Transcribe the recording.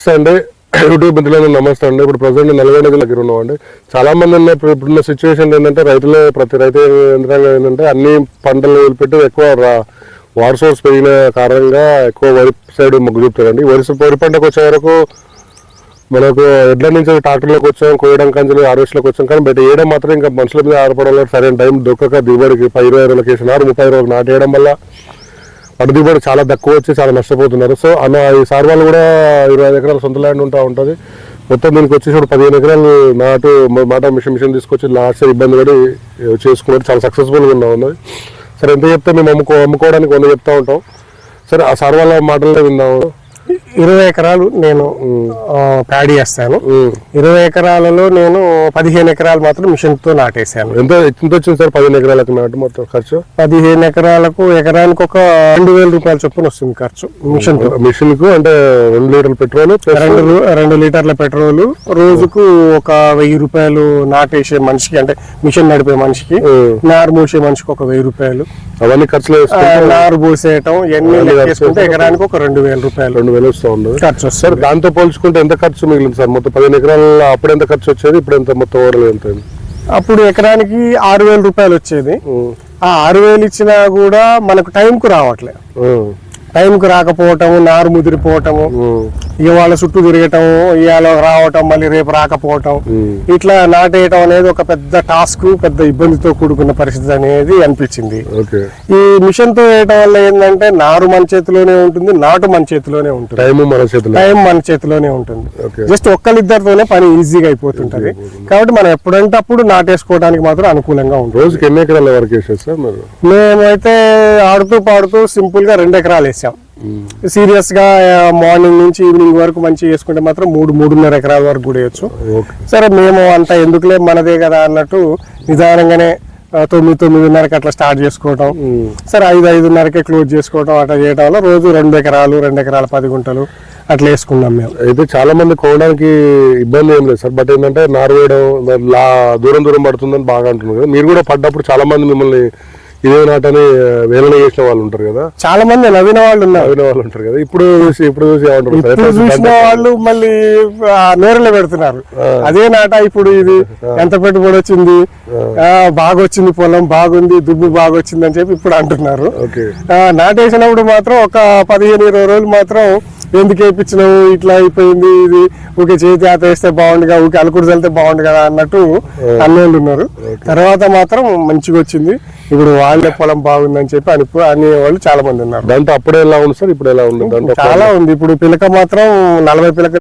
నమస్తే అండి, యూట్యూబ్ మిత్రులందరూ నమస్తే అండి. ఇప్పుడు ప్రజెంట్ నల్గొండ జిల్లా దగ్గర ఉన్నామండి. చాలా మంది ఇప్పుడున్న సిచ్యువేషన్ ఏంటంటే ప్రతి రైతు యంత్రాంగం ఏంటంటే అన్ని పంటలు వదిలిపెట్టి ఎక్కువ వాటర్ సోర్స్ పెరిగిన కారణంగా ఎక్కువ వరి సైడ్ మొగ్గు చూపుతారండి. వరి పంటకు వచ్చే వరకు మనకు ఎడ్ల నుంచి ట్రాక్టర్లోకి వచ్చాం, కోయడం కంచెలు హార్వెస్ట్లోకి వచ్చాం. కానీ బయట వేయడం మాత్రం ఇంకా మనుషుల మీద ఆధారపడడం వల్ల సరైన టైం దొరకక దిగుబడికి 20 రోజులకి వేసినారు, 30 రోజులకు నాటేయడం వల్ల పంట దిగుబడి చాలా తక్కువ వచ్చి చాలా నష్టపోతున్నారు. సో ఈ సార్ వాళ్ళు కూడా 25 ఎకరాల సొంత ల్యాండ్ ఉంటుంది. మొత్తం దీనికి వచ్చేసి 15 ఎకరాలు మాట మిషన్ తీసుకొచ్చి లాస్ట్ ఇబ్బంది పడి చేసుకున్నట్టు చాలా సక్సెస్ఫుల్గా ఉన్నది. సరే ఎంత చెప్తే మేము అమ్ముకోవడానికి 100 చెప్తా ఉంటాం. సరే ఆ సార్ వాళ్ళ మాటల్లో విందాము. 20 ఎకరాలు నేను ప్యాడీ చేస్తాను. 20 ఎకరాలలో నేను 15 ఎకరాలు మాత్రం మిషన్ తో నాటేసాను. ఎంత వచ్చింది సార్ 15 ఎకరాలకు నాటు మొత్తం ఖర్చు? 15 ఎకరాలకు ఎకరానికి ఒక 2000 రూపాయల చొప్పున వస్తుంది ఖర్చు మిషన్ కు. అంటే 2 లీటర్ల పెట్రోల్, 2 లీటర్ల పెట్రోల్, రోజుకు ఒక 1000 రూపాయలు నాటేసే మనిషికి, అంటే మిషన్ నడిపే మనిషికి, నారు మోసే మనిషికి ఒక 1000 రూపాయలు, అవన్నీ ఖర్చులు నారు పోసేయటం ఇవన్నీ లెక్కేసుకుంటే ఎకరానికి ఒక 2000 రూపాయలు 2000 వస్తూ ఉండదు ఖర్చు వస్తుంది. సార్ దాంతో పోల్చుకుంటే ఎంత ఖర్చు మిగిలింది సార్? మొత్తం 15 ఎకరాల అప్పుడు ఎంత ఖర్చు వచ్చేది, ఇప్పుడు ఎంత మొత్తం ఓవరాల్ ఎంత? అప్పుడు ఎకరానికి 6000 రూపాయలు వచ్చేది. ఆ 6000 ఇచ్చినా కూడా మనకు టైంకు రావట్లేదు. టైంకు రాకపోవటము, నారు ముదిరిపోవటము, ఇవాళ చుట్టూ తిరగటము, ఇవాళ రావటం, మళ్ళీ రేపు రాకపోవటం, ఇట్లా నాటేయటం అనేది ఒక పెద్ద టాస్క్, పెద్ద ఇబ్బందితో కూడుకున్న పరిస్థితి అనేది అనిపించింది. ఈ మిషన్ తో వేయటం వల్ల ఏంటంటే నారు మన చేతిలోనే ఉంటుంది, నాటు మన చేతిలోనే ఉంటుంది, టైం మన చేతిలోనే ఉంటుంది. జస్ట్ ఒక్కరిద్దరితోనే పని ఈజీగా అయిపోతుంటది. కాబట్టి మనం ఎప్పుడంటే అప్పుడు నాటేసుకోవడానికి మాత్రం అనుకూలంగా ఉంటుంది. రోజుకి ఎన్ని ఎకరాల వరకు వేసారు సార్ మీరు? మేమైతే ఆడుతూ పాడుతూ సింపుల్ గా 2 ఎకరాలు వేసాం. సీరియస్ గా మార్నింగ్ నుంచి ఈవినింగ్ వరకు మంచిగా చేసుకుంటే మాత్రం 3-3.5 ఎకరాల వరకు కూడా వేయచ్చు. సరే మేము అంత ఎందుకులే మనదే కదా అన్నట్టు నిదానంగానే 9-9:30కి అట్లా స్టార్ట్ చేసుకోవటం, సరే 5-5:30కే క్లోజ్ చేసుకోవటం, అట్లా చేయడం వల్ల రోజు 2 ఎకరాలు 2 ఎకరాల 10 గుంటలు అట్లా వేసుకున్నాం మేము. అయితే చాలా మంది కోవడానికి ఇబ్బంది ఏం లేదు సార్, బట్ ఏంటంటే నారు వేయడం దూరం పడుతుందని బాగా అంటున్నారు కదా. మీరు కూడా పడ్డప్పుడు చాలా మంది మిమ్మల్ని ఇదే నాటని వేలన చేసిన వాళ్ళు ఉంటారు కదా, చాలా మంది నవ్విన వాళ్ళు ఉంటారు కదా. ఇప్పుడు చూసిన వాళ్ళు మళ్ళీ నేరలో పెడుతున్నారు, అదే నాట ఇప్పుడు ఇది ఎంత పెట్టుబడి వచ్చింది, బాగా వచ్చింది, పొలం బాగుంది, దుబ్బు బాగా వచ్చింది అని చెప్పి ఇప్పుడు అంటున్నారు. నాటేసినప్పుడు మాత్రం ఒక 15-20 రోజులు మాత్రం ఎందుకు వేయించినావు, ఇట్లా అయిపోయింది, ఇది ఊకే చేతి ఆత వేస్తే బాగుండు కదా, ఊకే అలుకుడు చల్లితే బాగుండు కదా అన్నట్టు అన్నోళ్ళు ఉన్నారు. తర్వాత మాత్రం మంచిగా వచ్చింది, ఇప్పుడు వాళ్ళే పొలం బాగుందని చెప్పి అనే వాళ్ళు చాలా మంది ఉన్నారు. దాంట్లో అప్పుడే ఎలా ఉంది సార్, ఇప్పుడు ఎలా ఉంది? చాలా ఉంది. ఇప్పుడు పిలక మాత్రం 40 పిలక